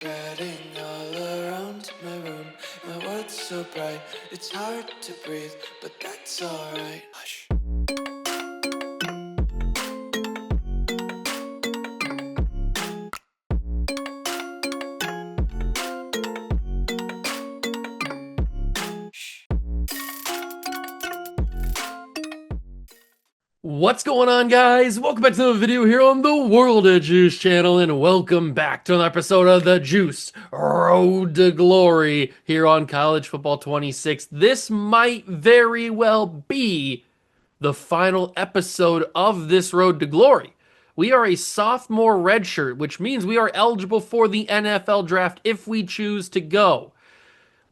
Spreading all around my room, my world's so bright, it's hard to breathe, but that's alright. Hush. What's going on, guys? Welcome back to another video here on the World of Juice channel, and welcome back to another episode of the Juice Road to Glory here on College Football 26. This might very well be the final episode of this Road to Glory. We are a sophomore redshirt, which means we are eligible for the NFL draft if we choose to go.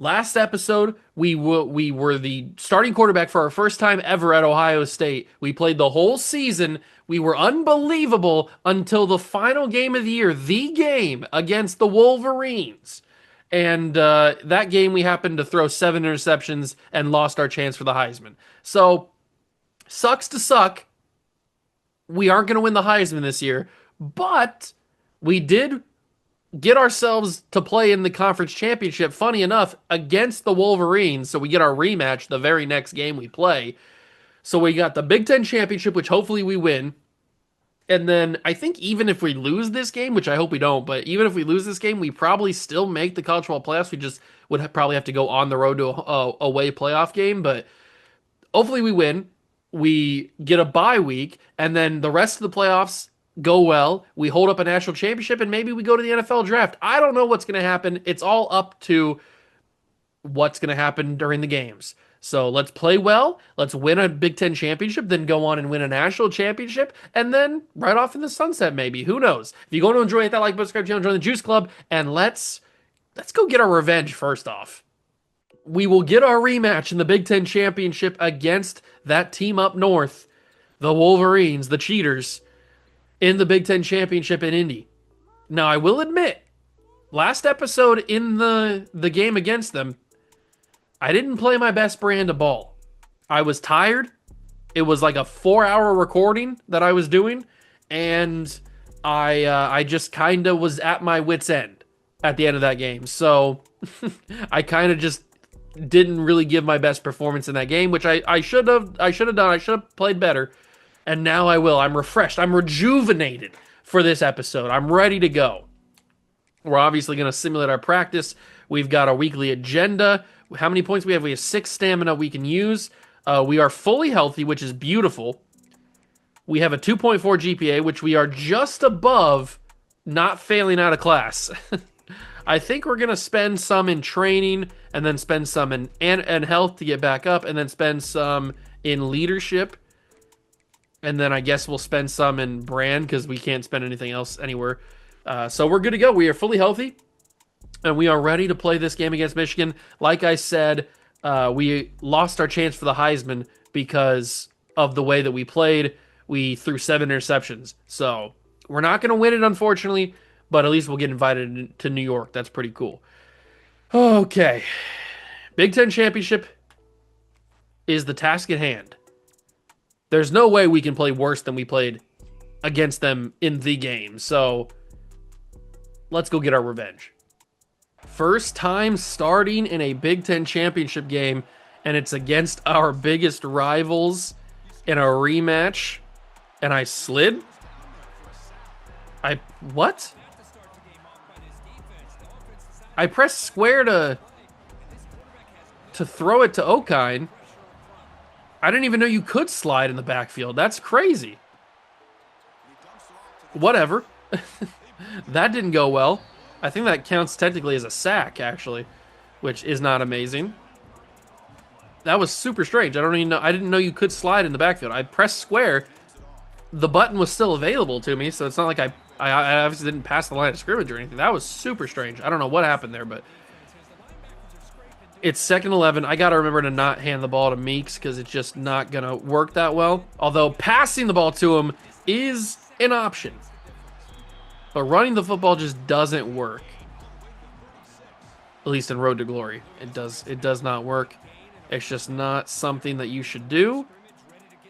Last episode, we were the starting quarterback for our first time ever at Ohio State. We played the whole season. We were unbelievable until the final game of the year, the game against the Wolverines. And that game, we happened to throw 7 interceptions and lost our chance for the Heisman. So, sucks to suck. We aren't going to win the Heisman this year, but we did get ourselves to play in the conference championship, funny enough, against the Wolverines. So we get our rematch the very next game we play. So we got the Big Ten championship, which hopefully we win. And then I think even if we lose this game, which I hope we don't, but even if we lose this game, we probably still make the college football playoffs. We just would probably have to go on the road to a away playoff game. But hopefully we win. We get a bye week, and then the rest of the playoffs go well, we hold up a national championship, and maybe we go to the NFL draft. I don't know what's going to happen. It's all up to what's going to happen during the games. So let's play well. Let's win a Big Ten championship, then go on and win a national championship, and then right off in the sunset, maybe. Who knows? If you're going to enjoy it, hit that like button, subscribe channel, join the Juice Club, and let's go get our revenge first off. We will get our rematch in the Big Ten championship against that team up north, the Wolverines, the cheaters, in the Big Ten championship in Indy. Now, I will admit, last episode in the game against them, I didn't play my best brand of ball. I was tired. It was like a 4-hour recording that I was doing, and I just kind of was at my wit's end at the end of that game. So I kind of just didn't really give my best performance in that game, which I should have done. I should have played better. And now I will. I'm refreshed. I'm rejuvenated for this episode. I'm ready to go. We're obviously going to simulate our practice. We've got a weekly agenda. How many points we have? We have 6 stamina we can use. We are fully healthy, which is beautiful. We have a 2.4 GPA, which we are just above not failing out of class. I think we're going to spend some in training, and then spend some in and health to get back up, and then spend some in leadership. And then I guess we'll spend some in brand because we can't spend anything else anywhere. So we're good to go. We are fully healthy, and we are ready to play this game against Michigan. Like I said, we lost our chance for the Heisman because of the way that we played. We threw 7 interceptions. So we're not going to win it, unfortunately, but at least we'll get invited to New York. That's pretty cool. Okay. Big Ten Championship is the task at hand. There's no way we can play worse than we played against them in the game. So let's go get our revenge. First time starting in a Big Ten championship game, and it's against our biggest rivals in a rematch. And I slid? What? I pressed square to throw it to Okine. I didn't even know you could slide in the backfield. That's crazy. Whatever. That didn't go well. I think that counts technically as a sack, actually, which is not amazing. That was super strange. I didn't know you could slide in the backfield. I pressed square. The button was still available to me, so it's not like I obviously didn't pass the line of scrimmage or anything. That was super strange. I don't know what happened there, but it's 2nd 11. I got to remember to not hand the ball to Meeks because it's just not going to work that well. Although passing the ball to him is an option. But running the football just doesn't work. At least in Road to Glory. It does not work. It's just not something that you should do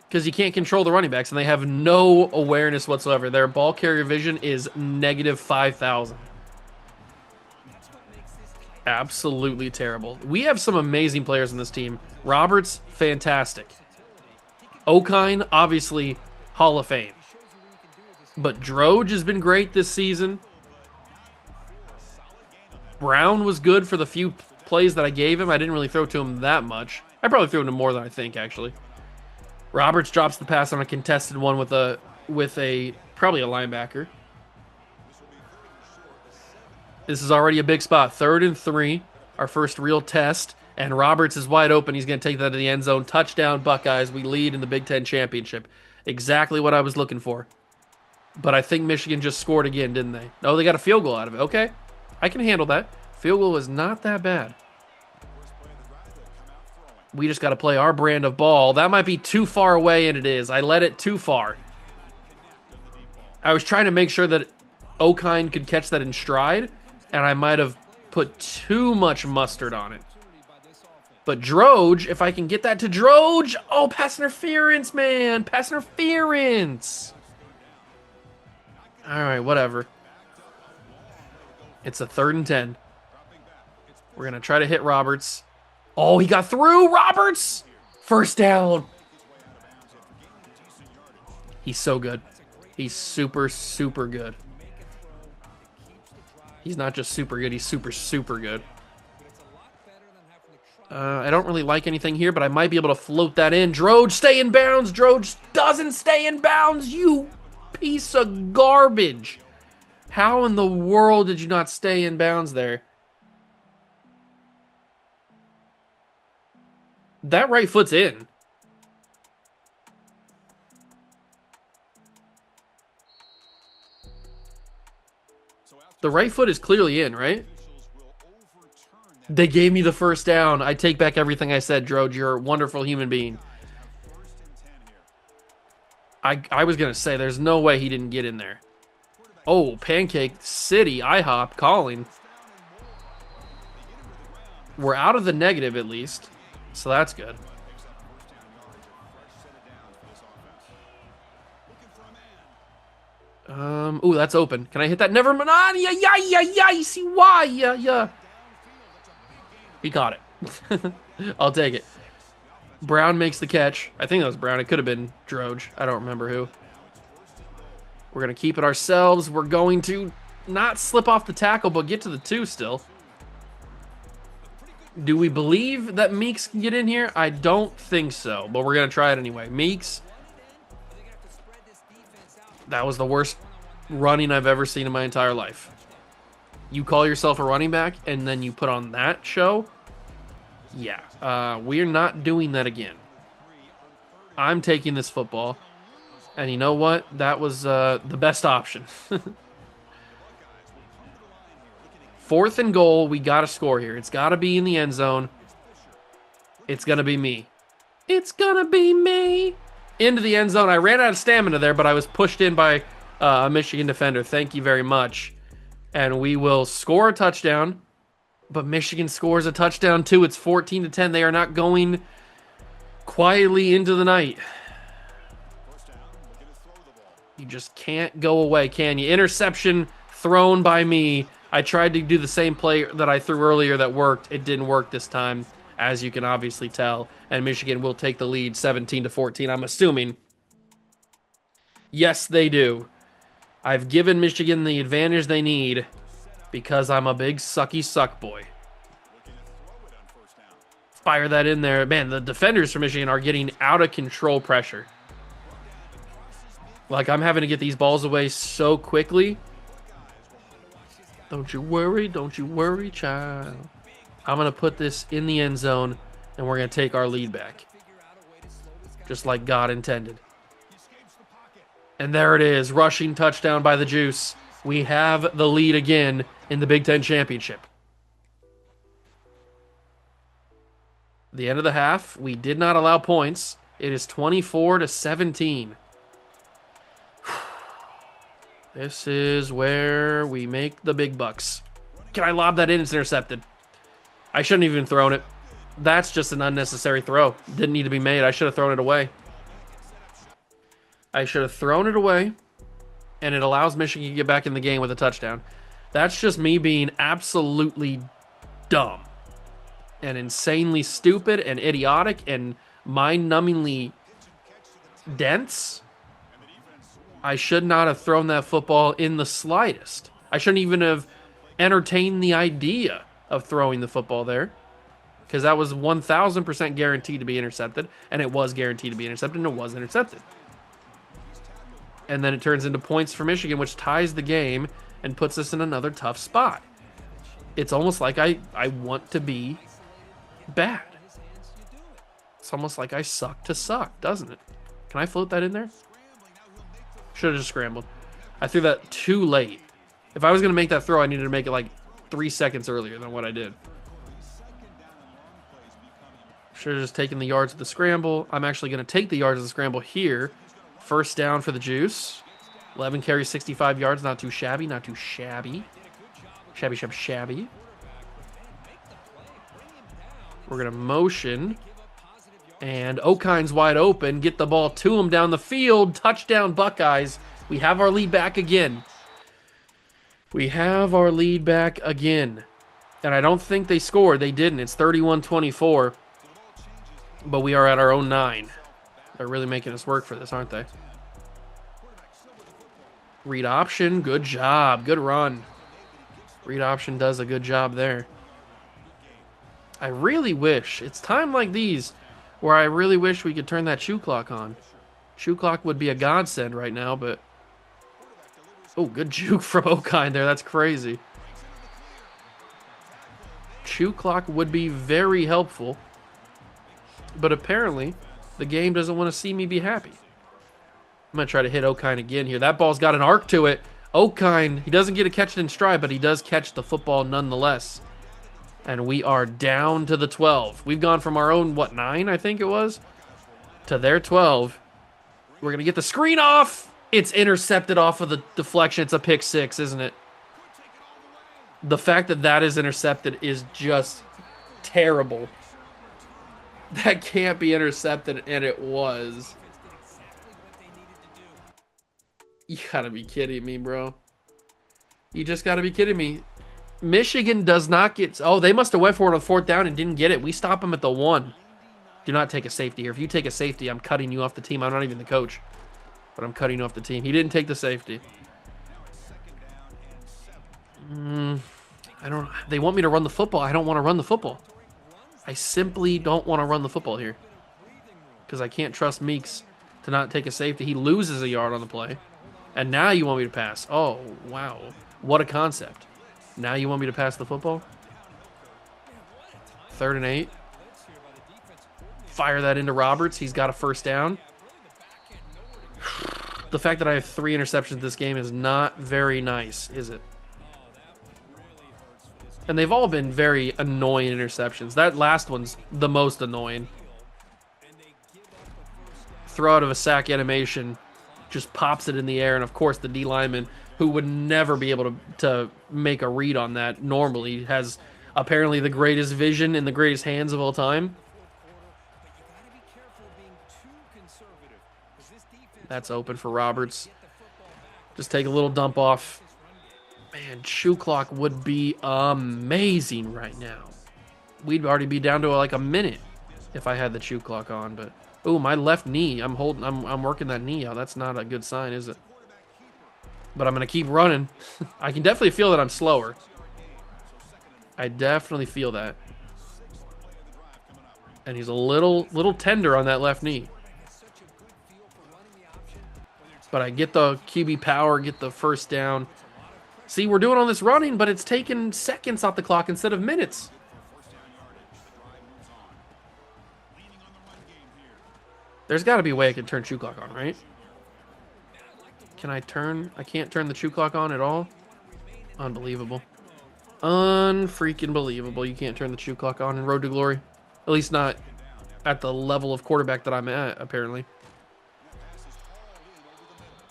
because you can't control the running backs, and they have no awareness whatsoever. Their ball carrier vision is negative 5,000. Absolutely terrible. We have some amazing players in this team. Roberts, fantastic. Okine, obviously, Hall of Fame. But Droge has been great this season. Brown was good for the few plays that I gave him. I didn't really throw to him that much. I probably threw him to more than I think, actually. Roberts drops the pass on a contested one with a probably a linebacker. This is already a big spot. 3rd and 3, our first real test. And Roberts is wide open. He's going to take that to the end zone. Touchdown, Buckeyes. We lead in the Big Ten championship. Exactly what I was looking for. But I think Michigan just scored again, didn't they? No, they got a field goal out of it. Okay, I can handle that. Field goal is not that bad. We just got to play our brand of ball. That might be too far away, and it is. I let it too far. I was trying to make sure that Okine could catch that in stride, and I might have put too much mustard on it. But Droge, if I can get that to Droge, oh, pass interference, man. Pass interference. All right, whatever. It's a 3rd and 10. We're going to try to hit Roberts. Oh, he got through. Roberts! First down. He's so good. He's super, super good. He's not just super good. He's super, super good. I don't really like anything here, but I might be able to float that in. Droge, stay in bounds. Droge doesn't stay in bounds. You piece of garbage. How in the world did you not stay in bounds there? That right foot's in. The right foot is clearly in, right? They gave me the first down. I take back everything I said, Droge. You're a wonderful human being. I was going to say, there's no way he didn't get in there. Oh, Pancake City, IHOP calling. We're out of the negative at least, so that's good. Ooh, that's open. Can I hit that? Never mind. Yeah. You see why? Yeah. He caught it. I'll take it. Brown makes the catch. I think that was Brown. It could have been Droge. I don't remember who. We're going to keep it ourselves. We're going to not slip off the tackle, but get to the 2 still. Do we believe that Meeks can get in here? I don't think so, but we're going to try it anyway. Meeks. That was the worst running I've ever seen in my entire life. You call yourself a running back, and then you put on that show? Yeah. We're not doing that again. I'm taking this football. And you know what? That was the best option. 4th and goal. We got to score here. It's got to be in the end zone. It's going to be me. It's going to be me. Into the end zone. I ran out of stamina there, but I was pushed in by a Michigan defender. Thank you very much. And we will score a touchdown. But Michigan scores a touchdown too. It's 14-10. They are not going quietly into the night. You just can't go away, can you? Interception thrown by me. I tried to do the same play that I threw earlier that worked. It didn't work this time, as you can obviously tell. And Michigan will take the lead 17-14, I'm assuming. Yes, they do. I've given Michigan the advantage they need because I'm a big sucky suck boy. Fire that in there. Man, the defenders for Michigan are getting out of control pressure. Like, I'm having to get these balls away so quickly. Don't you worry, child. I'm going to put this in the end zone, and we're going to take our lead back. Just like God intended. And there it is, rushing touchdown by the Juice. We have the lead again in the Big Ten Championship. The end of the half, we did not allow points. It is 24-17. This is where we make the big bucks. Can I lob that in? It's intercepted. I shouldn't have even thrown it. That's just an unnecessary throw. Didn't need to be made. I should have thrown it away. I should have thrown it away, and it allows Michigan to get back in the game with a touchdown. That's just me being absolutely dumb and insanely stupid and idiotic and mind-numbingly dense. I should not have thrown that football in the slightest. I shouldn't even have entertained the idea of throwing the football there, because that was 1,000% guaranteed to be intercepted, and it was guaranteed to be intercepted, and it was intercepted. And then it turns into points for Michigan, which ties the game and puts us in another tough spot. It's almost like I want to be bad. It's almost like I suck to suck, doesn't it? Can I float that in there? Should have just scrambled. I threw that too late. If I was going to make that throw, I needed to make it like 3 seconds earlier than what I did. Should have just taken the yards of the scramble. I'm actually going to take the yards of the scramble here. First down for the Juice. 11 carries, 65 yards. Not too shabby, not too shabby. Shabby, shabby, shabby. We're going to motion. And Okine's wide open. Get the ball to him down the field. Touchdown, Buckeyes. We have our lead back again. We have our lead back again. And I don't think they scored. They didn't. It's 31-24. But we are at our own 9. They're really making us work for this, aren't they? Read option. Good job. Good run. Read option does a good job there. I really wish. It's time like these where I really wish we could turn that shoe clock on. Shoe clock would be a godsend right now, but... Oh, good juke from Okine there. That's crazy. Shoe clock would be very helpful. But apparently, the game doesn't want to see me be happy. I'm going to try to hit Okine again here. That ball's got an arc to it. Okine, he doesn't get to catch it in stride, but he does catch the football nonetheless. And we are down to the 12. We've gone from our own, 9, I think it was, to their 12. We're going to get the screen off. It's intercepted off of the deflection. It's a pick 6, isn't it? The fact that that is intercepted is just terrible. That can't be intercepted, and it was. You gotta be kidding me, bro. You just gotta be kidding me. Michigan does not get... Oh, they must have went for it on 4th down and didn't get it. We stop them at the 1. Do not take a safety here. If you take a safety, I'm cutting you off the team. I'm not even the coach, but I'm cutting you off the team. He didn't take the safety. I don't... They want me to run the football. I don't want to run the football. I simply don't want to run the football here because I can't trust Meeks to not take a safety. He loses a yard on the play. And now you want me to pass. Oh, wow. What a concept. Now you want me to pass the football? 3rd and 8. Fire that into Roberts. He's got a first down. The fact that I have 3 interceptions this game is not very nice, is it? And they've all been very annoying interceptions. That last one's the most annoying. Throw out of a sack animation, just pops it in the air, and of course the D lineman, who would never be able to make a read on that normally, has apparently the greatest vision and the greatest hands of all time. That's open for Roberts. Just take a little dump off. Man, shoe clock would be amazing right now. We'd already be down to like a minute if I had the shoe clock on, but oh, my left knee. I'm working that knee out. That's not a good sign, is it? But I'm going to keep running. I can definitely feel that I'm slower. I definitely feel that. And he's a little tender on that left knee. But I get the QB power, get the first down. See, we're doing all this running, but it's taking seconds off the clock instead of minutes. There's got to be a way I can turn shoe clock on, right? Can I turn? I can't turn the shoe clock on at all? Unbelievable. Unfreaking believable. You can't turn the shoe clock on in Road to Glory. At least not at the level of quarterback that I'm at, apparently.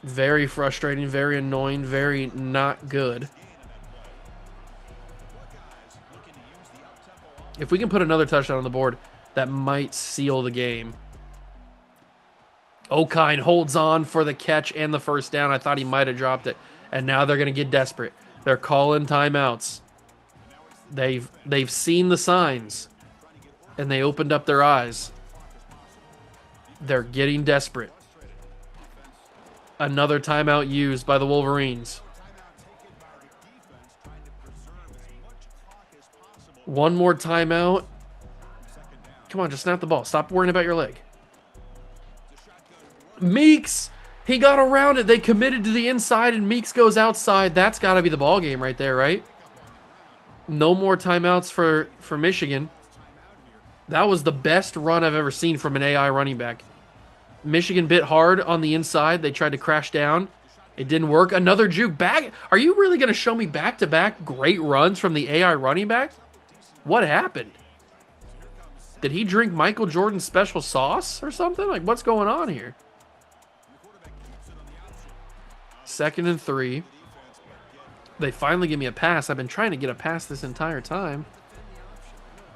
Very frustrating, very annoying, very not good. If we can put another touchdown on the board, that might seal the game. Okine holds on for the catch and the first down. I thought he might have dropped it. And now they're going to get desperate. They're calling timeouts. They've seen the signs, and they opened up their eyes. They're getting desperate. Another timeout used by the Wolverines. One more timeout. Come on, just snap the ball. Stop worrying about your leg. Meeks, he got around it. They committed to the inside, and Meeks goes outside. That's got to be the ball game right there, right? No more timeouts for Michigan. That was the best run I've ever seen from an AI running back. Michigan bit hard on the inside. They tried to crash down. It didn't work. Another juke. Back. Are you really going to show me back-to-back great runs from the AI running back? What happened? Did he drink Michael Jordan's special sauce or something? Like, what's going on here? 2nd and 3. They finally give me a pass. I've been trying to get a pass this entire time.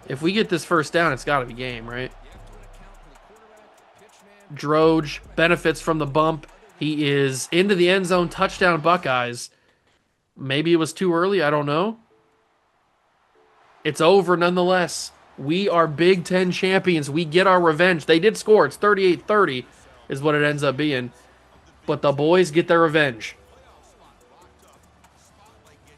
If we get this first down, it's got to be game, right? Droge benefits from the bump. He is into the end zone. Touchdown, Buckeyes. Maybe it was too early. I don't know. It's over nonetheless. We are Big Ten champions. We get our revenge. They did score. It's 38-30 is what it ends up being. But the boys get their revenge.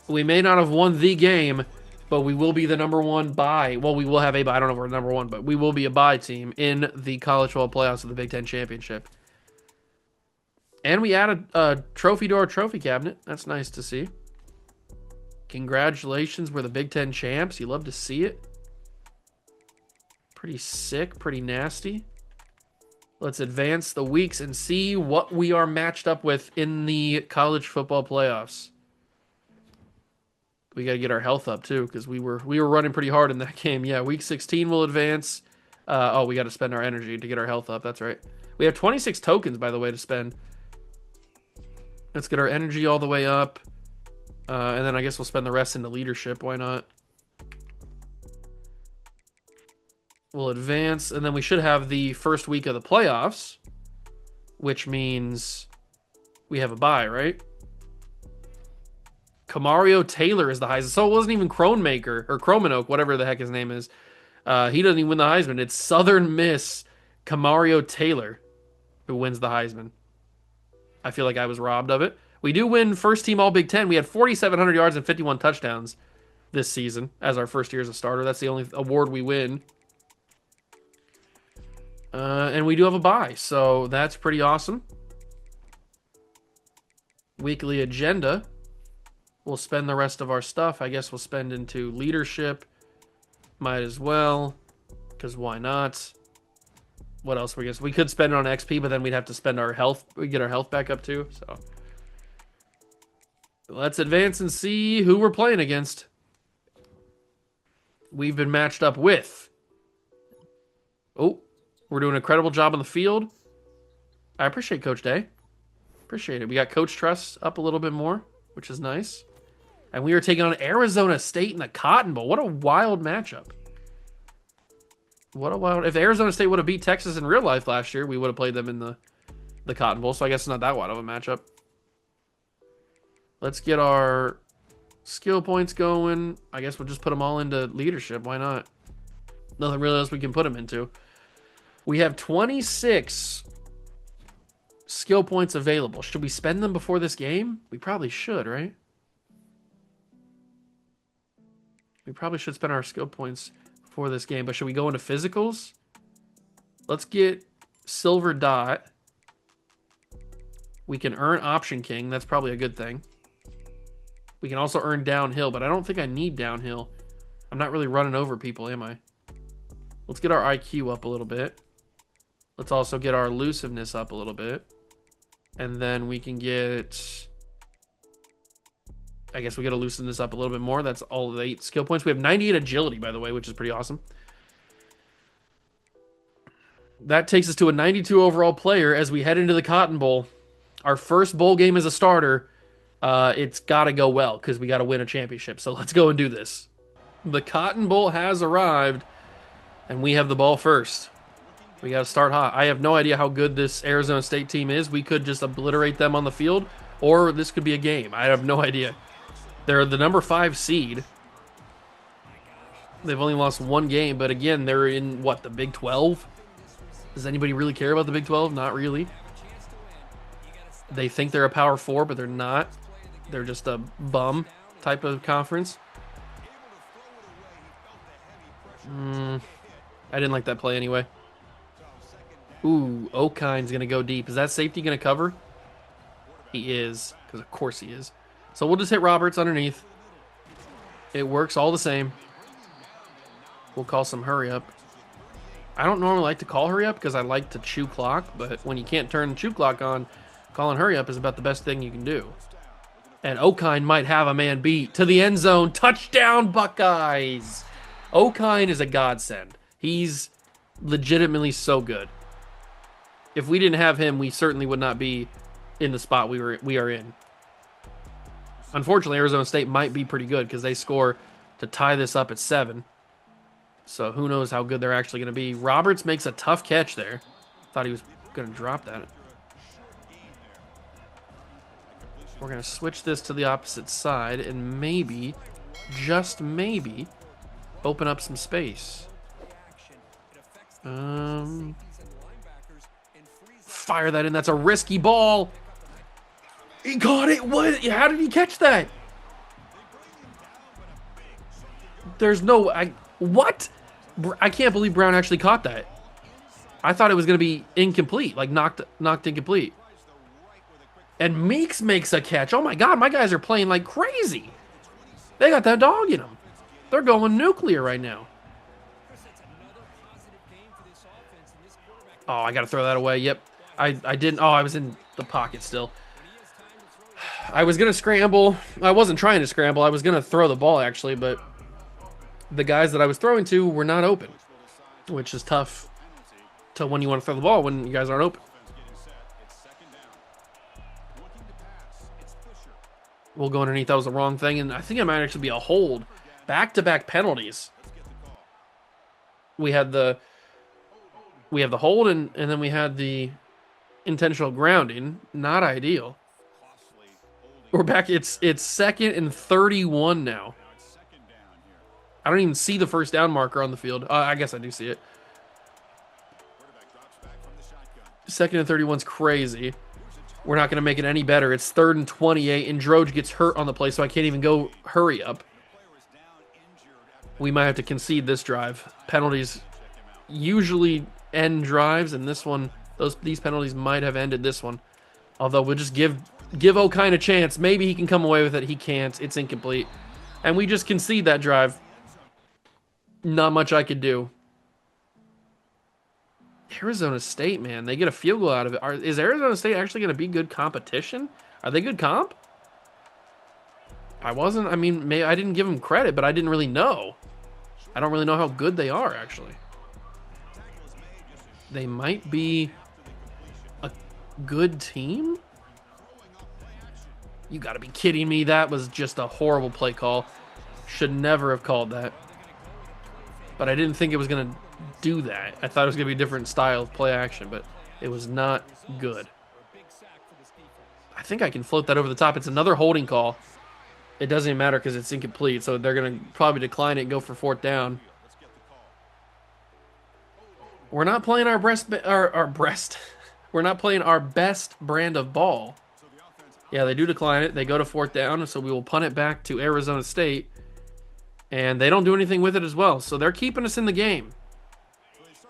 We may not have won the game, but we will be the #1 bye. Well, we will have a bye. I don't know if we're #1, but we will be a bye team in the college football playoffs of the Big Ten Championship. And we added a trophy to our trophy cabinet. That's nice to see. Congratulations, we're the Big Ten champs. You love to see it. Pretty sick, pretty nasty. Let's advance the weeks and see what we are matched up with in the college football playoffs. We got to get our health up too, because we were running pretty hard in that game. Yeah, week 16 will advance. Oh, we got to spend our energy to get our health up. That's right. We have 26 tokens, by the way, to spend. Let's get our energy all the way up. And then I guess we'll spend the rest into leadership. Why not? We'll advance, and then we should have the first week of the playoffs, which means we have a bye, right? Camario Taylor is the Heisman. So it wasn't even Cronemaker, or Cromanoke, whatever the heck his name is. He doesn't even win the Heisman. It's Southern Miss Camario Taylor who wins the Heisman. I feel like I was robbed of it. We do win first team All Big Ten. We had 4,700 yards and 51 touchdowns this season as our first year as a starter. That's the only award we win. And we do have a bye, so that's pretty awesome. Weekly agenda. We'll spend the rest of our stuff. I guess we'll spend into leadership. Might as well, because why not? What else? I guess we could spend it on XP, but then we'd have to spend our health. We get our health back up too. So let's advance and see who we're playing against. We've been matched up with. Oh, we're doing an incredible job on the field. I appreciate Coach Day. Appreciate it. We got Coach Trust up a little bit more, which is nice. And we are taking on Arizona State in the Cotton Bowl. What a wild matchup. What a wild... If Arizona State would have beat Texas in real life last year, we would have played them in the Cotton Bowl. So I guess it's not that wild of a matchup. Let's get our skill points going. I guess we'll just put them all into leadership. Why not? Nothing really else we can put them into. We have 26 skill points available. Should we spend them before this game? We probably should, right? We probably should spend our skill points for this game, but should we go into physicals? Let's get Silver Dot. We can earn Option King. That's probably a good thing. We can also earn Downhill, but I don't think I need Downhill. I'm not really running over people, am I? Let's get our IQ up a little bit. Let's also get our elusiveness up a little bit. And then we can get... I guess we got to loosen this up a little bit more. That's all the 8 skill points. We have 98 agility, by the way, which is pretty awesome. That takes us to a 92 overall player as we head into the Cotton Bowl. Our first bowl game as a starter. It's got to go well because we got to win a championship. So let's go and do this. The Cotton Bowl has arrived, and we have the ball first. We got to start hot. I have no idea how good this Arizona State team is. We could just obliterate them on the field, or this could be a game. I have no idea. They're the number 5 seed. They've only lost one game, but again, they're in, what, the Big 12? Does anybody really care about the Big 12? Not really. They think they're a Power 4, but they're not. They're just a bum type of conference. I didn't like that play anyway. Ooh, Okine's going to go deep. Is that safety going to cover? He is, because of course he is. So we'll just hit Roberts underneath. It works all the same. We'll call some hurry up. I don't normally like to call hurry up because I like to chew clock, but when you can't turn the chew clock on, calling hurry up is about the best thing you can do. And Okine might have a man beat to the end zone. Touchdown, Buckeyes! Okine is a godsend. He's legitimately so good. If we didn't have him, we certainly would not be in the spot we are in. Unfortunately, Arizona State might be pretty good because they score to tie this up at 7. So who knows how good they're actually going to be. Roberts makes a tough catch there. Thought he was going to drop that. We're going to switch this to the opposite side and maybe, just maybe, open up some space. Fire that in. That's a risky ball. He caught it. What? How did he catch that? There's no... What? I can't believe Brown actually caught that. I thought it was going to be incomplete, like knocked incomplete. And Meeks makes a catch. Oh my God, my guys are playing like crazy. They got that dog in them. They're going nuclear right now. Oh, I got to throw that away. Yep. I didn't. Oh, I was in the pocket still. I was going to scramble. I wasn't trying to scramble. I was going to throw the ball, actually, but the guys that I was throwing to were not open, which is tough to when you want to throw the ball when you guys aren't open. We'll go underneath. That was the wrong thing, and I think it might actually be a hold. Back-to-back penalties. We had the hold, and then we had the intentional grounding. Not ideal. We're back. It's 2nd and 31 now. I don't even see the first down marker on the field. I guess I do see it. 2nd and 31's crazy. We're not going to make it any better. It's 3rd and 28, and Droge gets hurt on the play, so I can't even go hurry up. We might have to concede this drive. Penalties usually end drives, and this one, these penalties might have ended this one. Although we'll just give Okine a chance. Maybe he can come away with it. He can't. It's incomplete. And we just concede that drive. Not much I could do. Arizona State, man, they get a field goal out of it. Is Arizona State actually going to be good competition? Are they good comp? I mean, maybe I didn't give them credit, but I didn't really know. I don't really know how good they are, actually. They might be a good team? You got to be kidding me. That was just a horrible play call. Should never have called that. But I didn't think it was going to do that. I thought it was going to be a different style of play action, but it was not good. I think I can float that over the top. It's another holding call. It doesn't even matter because it's incomplete, so they're going to probably decline it and go for 4th down. We're not playing our We're not playing our best brand of ball. Yeah, they do decline it. They go to 4th down, so we will punt it back to Arizona State. And they don't do anything with it as well. So they're keeping us in the game.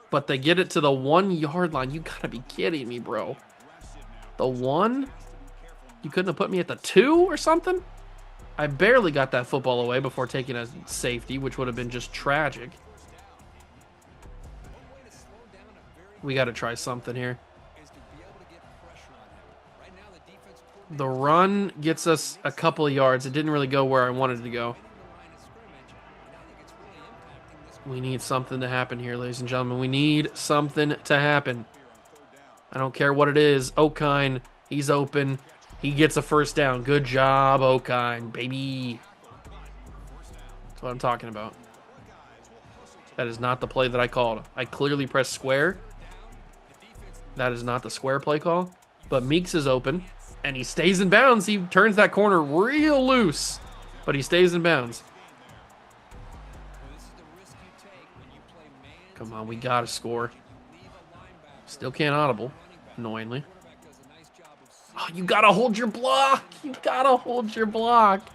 But they get it to the 1-yard line. You gotta be kidding me, bro. The 1? You couldn't have put me at the 2 or something? I barely got that football away before taking a safety, which would have been just tragic. We got to try something here. The run gets us a couple of yards. It didn't really go where I wanted it to go. We need something to happen here, ladies and gentlemen. We need something to happen. I don't care what it is. Okine, he's open. He gets a 1st down. Good job, Okine, baby. That's what I'm talking about. That is not the play that I called. I clearly pressed square. That is not the square play call. But Meeks is open, and he stays in bounds. He turns that corner real loose, but he stays in bounds. Come on, we gotta score. Still can't audible, annoyingly. Oh, you gotta hold your block. You gotta hold your block.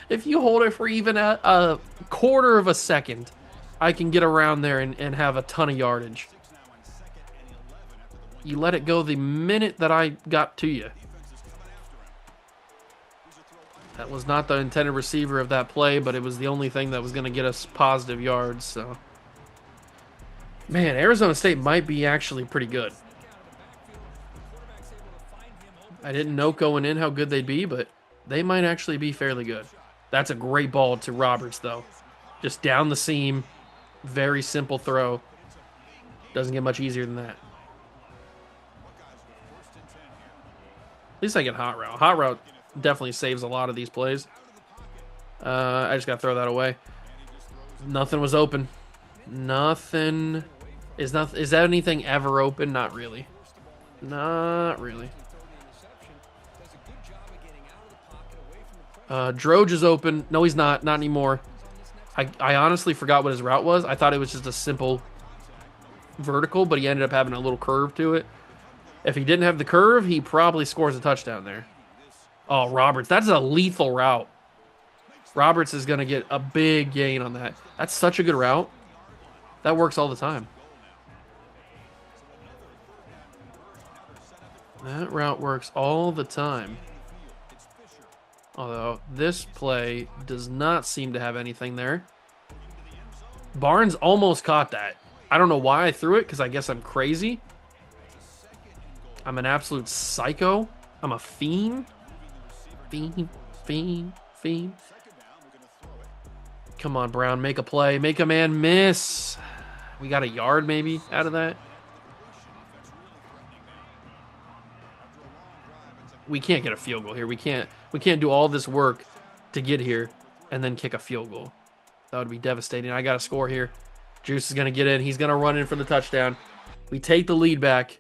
If you hold it for even a quarter of a second, I can get around there and have a ton of yardage. You let it go the minute that I got to you. That was not the intended receiver of that play, but it was the only thing that was going to get us positive yards. So, man, Arizona State might be actually pretty good. I didn't know going in how good they'd be, but they might actually be fairly good. That's a great ball to Roberts, though. Just down the seam. Very simple throw. Doesn't get much easier than that. At least I get hot route. Hot route definitely saves a lot of these plays. I just got to throw that away. Nothing was open. Nothing. Is that anything ever open? Not really. Not really. Droge is open. No, he's not. Not anymore. I honestly forgot what his route was. I thought it was just a simple vertical, but he ended up having a little curve to it. If he didn't have the curve, he probably scores a touchdown there. Oh, Roberts. That's a lethal route. Roberts is going to get a big gain on that. That's such a good route. That works all the time. That route works all the time. Although, this play does not seem to have anything there. Barnes almost caught that. I don't know why I threw it, because I guess I'm crazy. I'm an absolute psycho. I'm a fiend. Fiend. Come on, Brown. Make a play. Make a man miss. We got a yard, maybe, out of that. We can't get a field goal here. We can't do all this work to get here and then kick a field goal. That would be devastating. I got to score here. Juice is going to get in. He's going to run in for the touchdown. We take the lead back.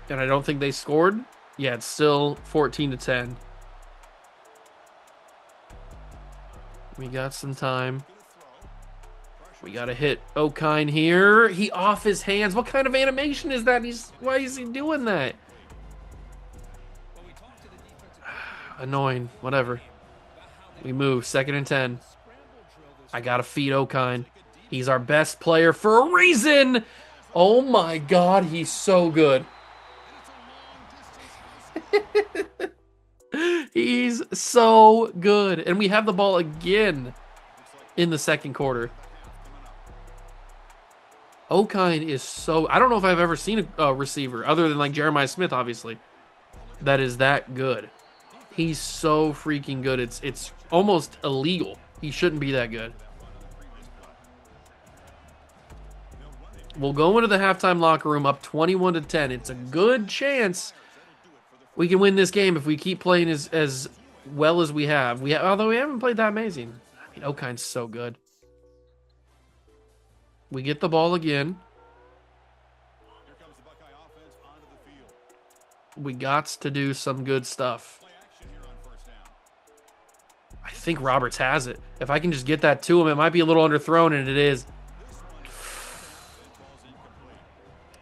And I don't think they scored. Yeah, it's still 14-10. We got some time. We got to hit Okine here. He off his hands. What kind of animation is that? Why is he doing that? Annoying. Whatever. We move. 2nd and 10. I got to feed Okine. He's our best player for a reason. Oh my God, he's so good. He's so good. And we have the ball again in the second quarter. Okine is so... I don't know if I've ever seen a receiver, other than like Jeremiah Smith, obviously, that is that good. He's so freaking good. It's almost illegal. He shouldn't be that good. We'll go into the halftime locker room up 21-10. It's a good chance we can win this game if we keep playing as well as we have. Although we haven't played that amazing. I mean, Okine's so good. We get the ball again. We got to do some good stuff. I think Roberts has it. If I can just get that to him, it might be a little underthrown, and it is.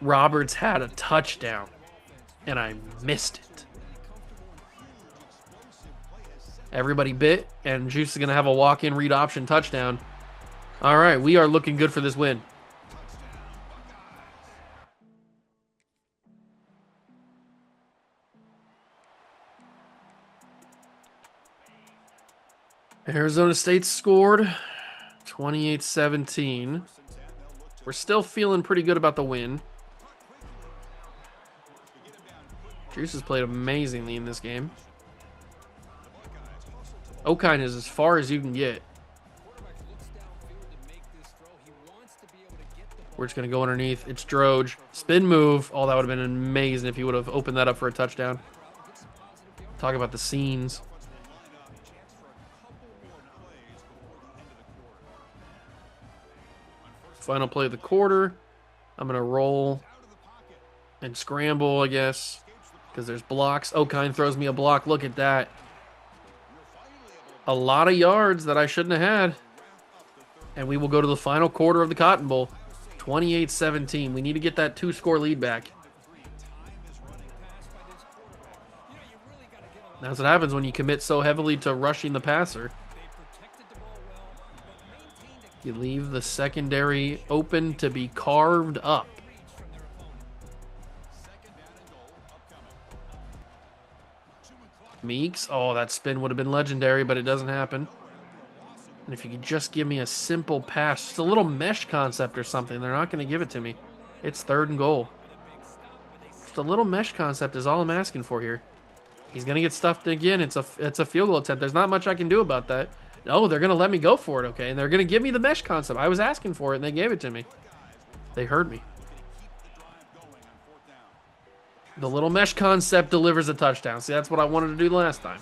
Roberts had a touchdown, and I missed it. Everybody bit, and Juice is going to have a walk-in read option touchdown. All right, we are looking good for this win. Arizona State scored 28-17. We're still feeling pretty good about the win. Juice has played amazingly in this game. Okine is as far as you can get. We're just going to go underneath. It's Droge. Spin move. Oh, that would have been amazing if he would have opened that up for a touchdown. Talk about the scenes. Final play of the quarter. I'm going to roll and scramble, I guess, because there's blocks. Okine throws me a block. Look at that. A lot of yards that I shouldn't have had. And we will go to the final quarter of the Cotton Bowl. 28-17. We need to get that 2-score lead back. That's what happens when you commit so heavily to rushing the passer. You leave the secondary open to be carved up. Meeks. Oh, that spin would have been legendary, but it doesn't happen. And if you could just give me a simple pass, just a little mesh concept or something, they're not going to give it to me. It's 3rd and goal. Just a little mesh concept is all I'm asking for here. He's going to get stuffed again. It's a field goal attempt. There's not much I can do about that. No, they're going to let me go for it, okay? And they're going to give me the mesh concept. I was asking for it, and they gave it to me. They heard me. The little mesh concept delivers a touchdown. See, that's what I wanted to do last time.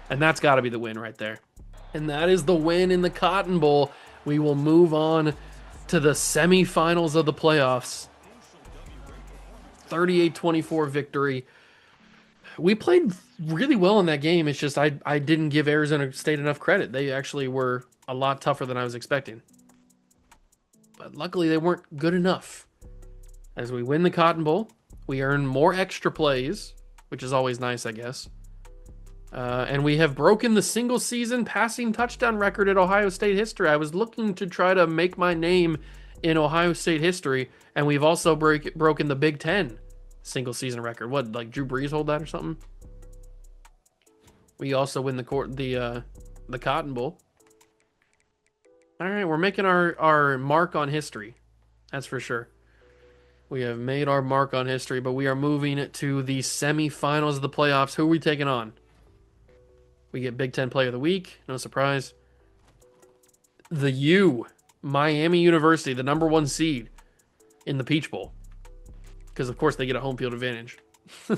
And that's got to be the win right there. And that is the win in the Cotton Bowl. We will move on to the semifinals of the playoffs. 38-24 victory. We played really well in that game. It's just I didn't give Arizona State enough credit. They actually were a lot tougher than I was expecting. But luckily, they weren't good enough. As we win the Cotton Bowl, we earn more extra plays, which is always nice, I guess. And we have broken the single-season passing touchdown record in Ohio State history. I was looking to try to make my name in Ohio State history, and we've also broken the Big Ten single-season record. What, like Drew Brees hold that or something? We also win the Cotton Bowl. All right, we're making our mark on history. That's for sure. We have made our mark on history, but we are moving to the semifinals of the playoffs. Who are we taking on? We get Big Ten Player of the Week. No surprise. The U, Miami University, the #1 seed in the Peach Bowl. Because, of course, they get a home field advantage. All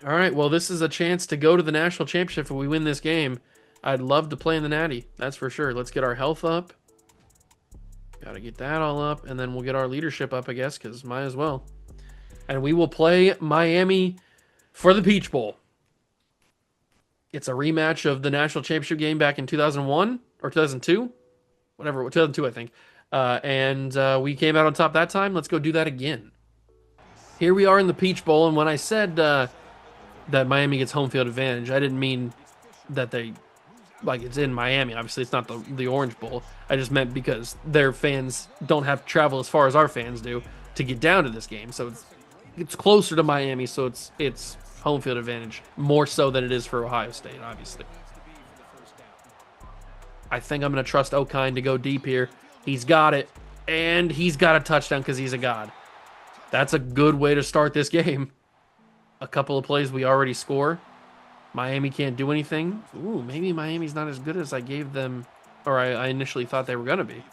right, well, this is a chance to go to the national championship if we win this game. I'd love to play in the Natty. That's for sure. Let's get our health up. Got to get that all up. And then we'll get our leadership up, I guess, because might as well. And we will play Miami for the Peach Bowl. It's a rematch of the national championship game back in 2001 or 2002. Whatever, 2002, I think. We came out on top that time. Let's go do that again. Here we are in the Peach Bowl. And when I said that Miami gets home field advantage, I didn't mean that it's in Miami. Obviously, it's not the Orange Bowl. I just meant because their fans don't have to travel as far as our fans do to get down to this game. So it's closer to Miami, so it's home field advantage more so than it is for Ohio State, obviously. I think I'm going to trust Okine to go deep here. He's got it, and he's got a touchdown because he's a god. That's a good way to start this game. A couple of plays we already score. Miami can't do anything. Ooh, maybe Miami's not as good as I gave them, or I initially thought they were going to be.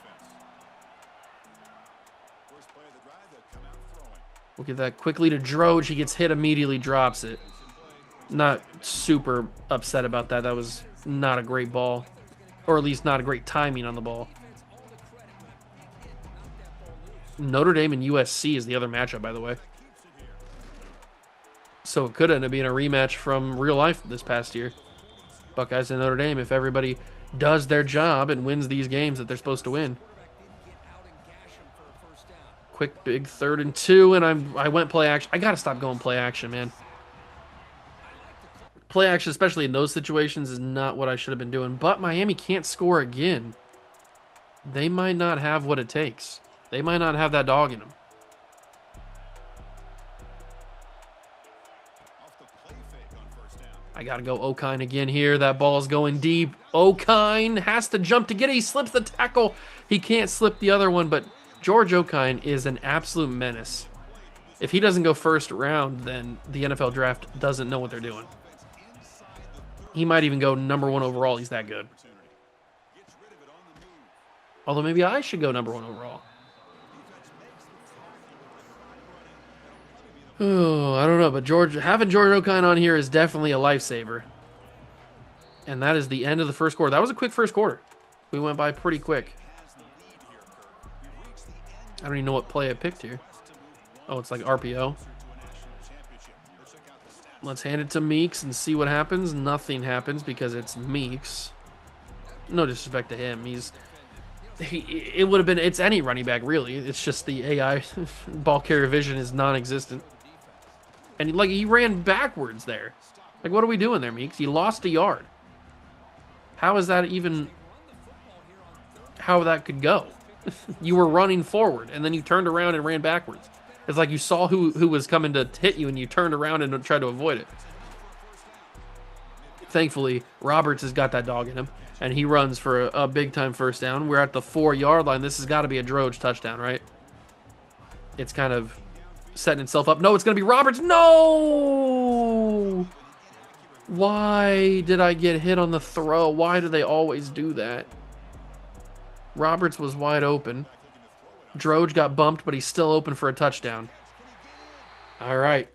We'll get that quickly to Droge. He gets hit immediately, drops it. Not super upset about that. That was not a great ball, or at least not a great timing on the ball. Notre Dame and USC is the other matchup, by the way. So it could end up being a rematch from real life this past year. Buckeyes and Notre Dame, if everybody does their job and wins these games that they're supposed to win. Quick, big 3rd and 2, and I went play action. I got to stop going play action, man. Play action, especially in those situations, is not what I should have been doing. But Miami can't score again. They might not have what it takes. They might not have that dog in them. I got to go Okine again here. That ball's going deep. Okine has to jump to get it. He slips the tackle. He can't slip the other one, but George Okine is an absolute menace. If he doesn't go first round, then the NFL draft doesn't know what they're doing. He might even go #1 overall. He's that good. Although maybe I should go #1 overall. Oh, I don't know, but having George Okine on here is definitely a lifesaver. And that is the end of the first quarter. That was a quick first quarter. We went by pretty quick. I don't even know what play I picked here. Oh, it's like RPO. Let's hand it to Meeks and see what happens. Nothing happens because it's Meeks. no disrespect to him. It would have been, it's any running back really. It's just the AI ball carrier vision is non-existent. And like he ran backwards there. Like what are we doing there, Meeks? He lost a yard. How is that even how that could go? You were running forward and then you turned around and ran backwards. It's like you saw who was coming to hit you and you turned around and tried to avoid it. Thankfully, Roberts has got that dog in him, and he runs for a big-time first down. We're at the 4-yard line. This has got to be a Droge touchdown, right? It's kind of setting itself up. No, it's going to be Roberts. No! Why did I get hit on the throw? Why do they always do that? Roberts was wide open. Droge got bumped, but he's still open for a touchdown. All right.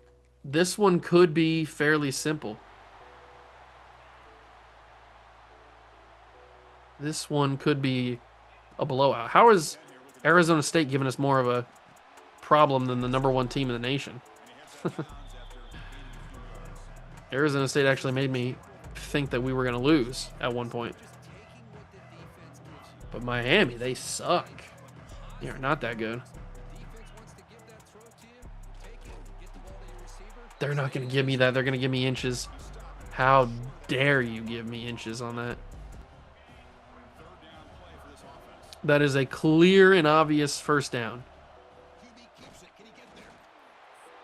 This one could be fairly simple. This one could be a blowout. How is Arizona State giving us more of a problem than the #1 team in the nation? Arizona State actually made me think that we were going to lose at one point. But Miami, they suck. They are not that good. They're not going to give me that. They're going to give me inches. How dare you give me inches on that? That is a clear and obvious first down.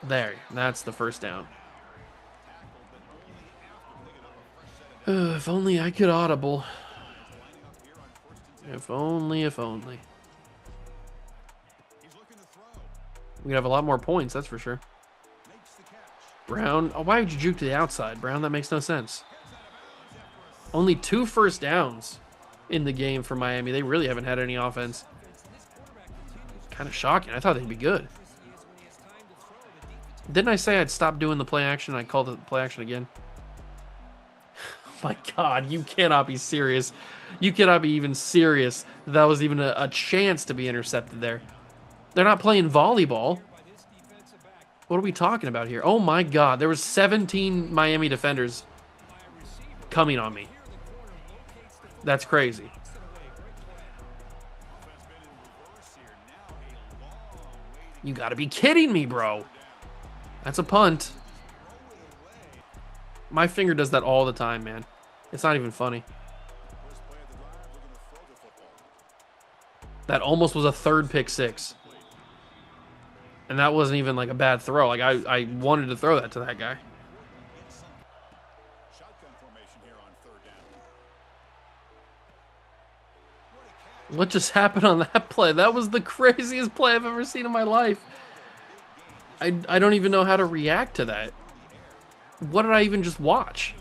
There, that's the first down. If only I could audible. If only, if only. We'd have a lot more points, that's for sure. Brown, oh, why would you juke to the outside, Brown? That makes no sense. Only 2 first downs in the game for Miami. They really haven't had any offense. Kind of shocking. I thought they'd be good. Didn't I say I'd stop doing the play action? I called it play action again. Oh my God, you cannot be serious. You cannot be even serious. That was even a chance to be intercepted there. They're not playing volleyball. What are we talking about here? Oh my God, there was 17 Miami defenders coming on me. That's crazy. You gotta be kidding me, bro. That's a punt. My finger does that all the time, man. It's not even funny. That almost was a 3rd pick 6. And that wasn't even like a bad throw. Like I wanted to throw that to that guy. What just happened on that play? That was the craziest play I've ever seen in my life. I don't even know how to react to that. What did I even just watch?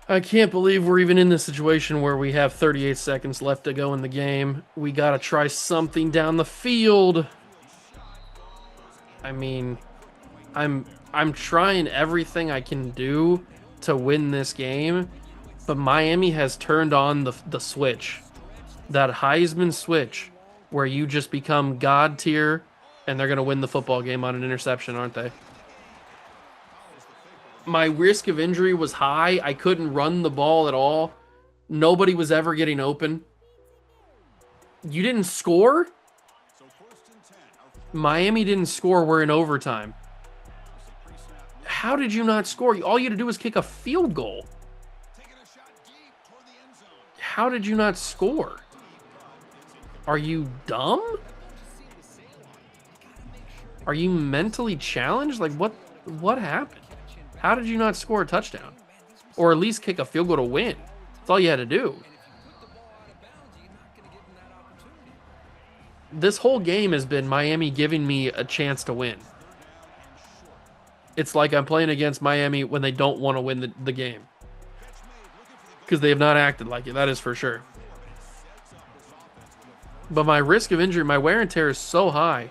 I can't believe we're even in this situation where we have 38 seconds left to go in the game. We gotta try something down the field. I mean, I'm trying everything I can do to win this game, but Miami has turned on the switch. That Heisman switch where you just become God tier and they're going to win the football game on an interception, aren't they? My risk of injury was high. I couldn't run the ball at all. Nobody was ever getting open. You didn't score? Miami didn't score. We're in overtime. How did you not score? All you had to do was kick a field goal. How did you not score? Are you dumb? Are you mentally challenged? Like, what happened? How did you not score a touchdown? Or at least kick a field goal to win? That's all you had to do. This whole game has been Miami giving me a chance to win. It's like I'm playing against Miami when they don't want to win the game. Because they have not acted like it, that is for sure. But my risk of injury, my wear and tear is so high,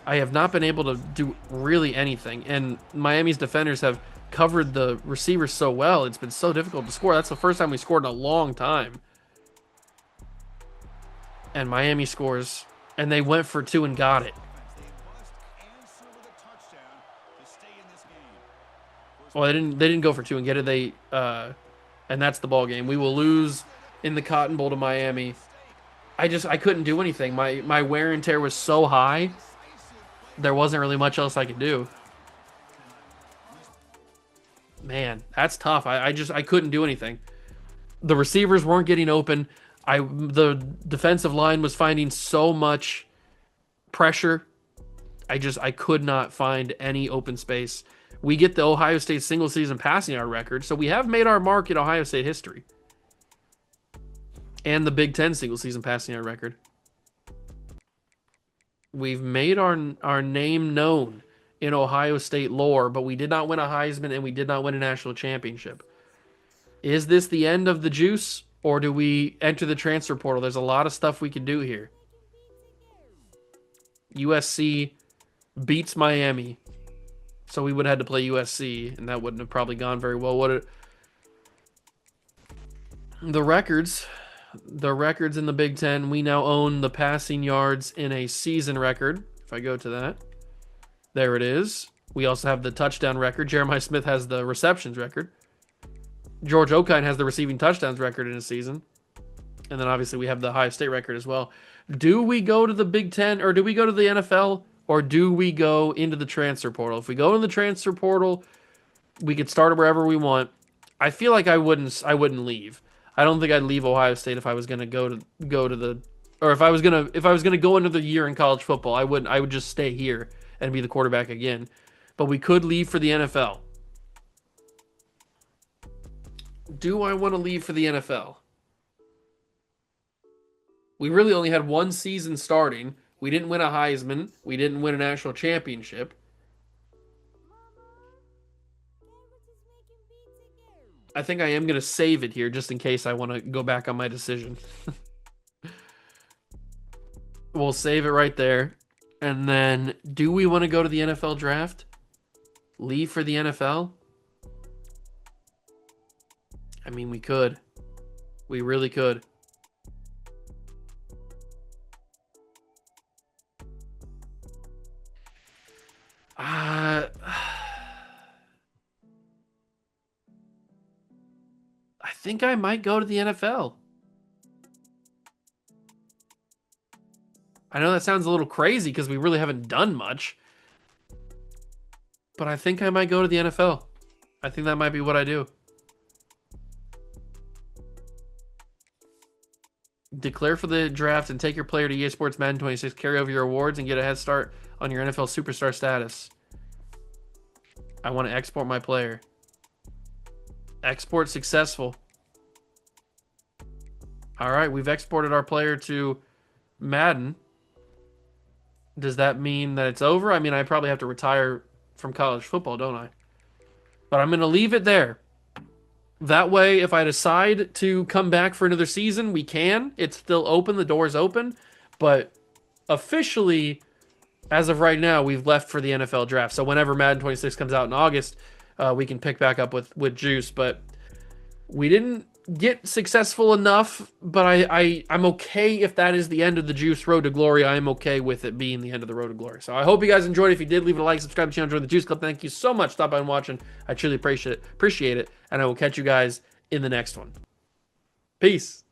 I have not been able to do really anything. And Miami's defenders have covered the receivers so well, it's been so difficult to score. That's the first time we scored in a long time. And Miami scores, and they went for 2 and got it. Well, they didn't go for 2 and get it. And that's the ball game. We will lose in the Cotton Bowl to Miami. I couldn't do anything. My wear and tear was so high. There wasn't really much else I could do. Man, that's tough. I couldn't do anything. The receivers weren't getting open. The defensive line was finding so much pressure. I could not find any open space. We get the Ohio State single season passing yard record, so we have made our mark in Ohio State history. And the Big Ten single season passing yard record. We've made our name known in Ohio State lore, but we did not win a Heisman and we did not win a national championship. Is this the end of the juice, or do we enter the transfer portal? There's a lot of stuff we could do here. USC beats Miami, so we would have had to play USC, and that wouldn't have probably gone very well, would it? The records in the Big Ten, we now own the passing yards in a season record. If I go to that, there it is. We also have the touchdown record. Jeremiah Smith has the receptions record. George Okine has the receiving touchdowns record in a season. And then obviously we have the Ohio State record as well. Do we go to the Big Ten, or do we go to the NFL, or do we go into the transfer portal? If we go in the transfer portal, we could start wherever we want. I feel like I wouldn't leave. I don't think I'd leave Ohio State if I was going to go to the, or if I was going to go another year in college football. I would just stay here and be the quarterback again. But we could leave for the NFL. Do I want to leave for the NFL? We really only had one season starting. We didn't win a Heisman. We didn't win a national championship. I think I am going to save it here just in case I want to go back on my decision. We'll save it right there. And then, do we want to go to the NFL draft? Leave for the NFL? I mean, we could. We really could. I think I might go to the NFL. I know that sounds a little crazy because we really haven't done much. But I think I might go to the NFL. I think that might be what I do. Declare for the draft and take your player to EA Sports Madden 26. Carry over your awards and get a head start on your NFL superstar status. I want to export my player. Export successful. All right, we've exported our player to Madden. Does that mean that it's over? I mean, I probably have to retire from college football, don't I? But I'm going to leave it there. That way, if I decide to come back for another season, we can. It's still open. The door's open. But officially, as of right now, we've left for the NFL draft. So whenever Madden 26 comes out in August, we can pick back up with Juice. But we didn't get successful enough. But I'm okay if that is the end of the Juice Road to Glory. I'm okay with it being the end of the Road to Glory. So I hope you guys enjoyed. If you did, leave it a like, subscribe to the channel, join the Juice Club. Thank you so much. Stop by and watching. I truly appreciate it. And I will catch you guys in the next one. Peace.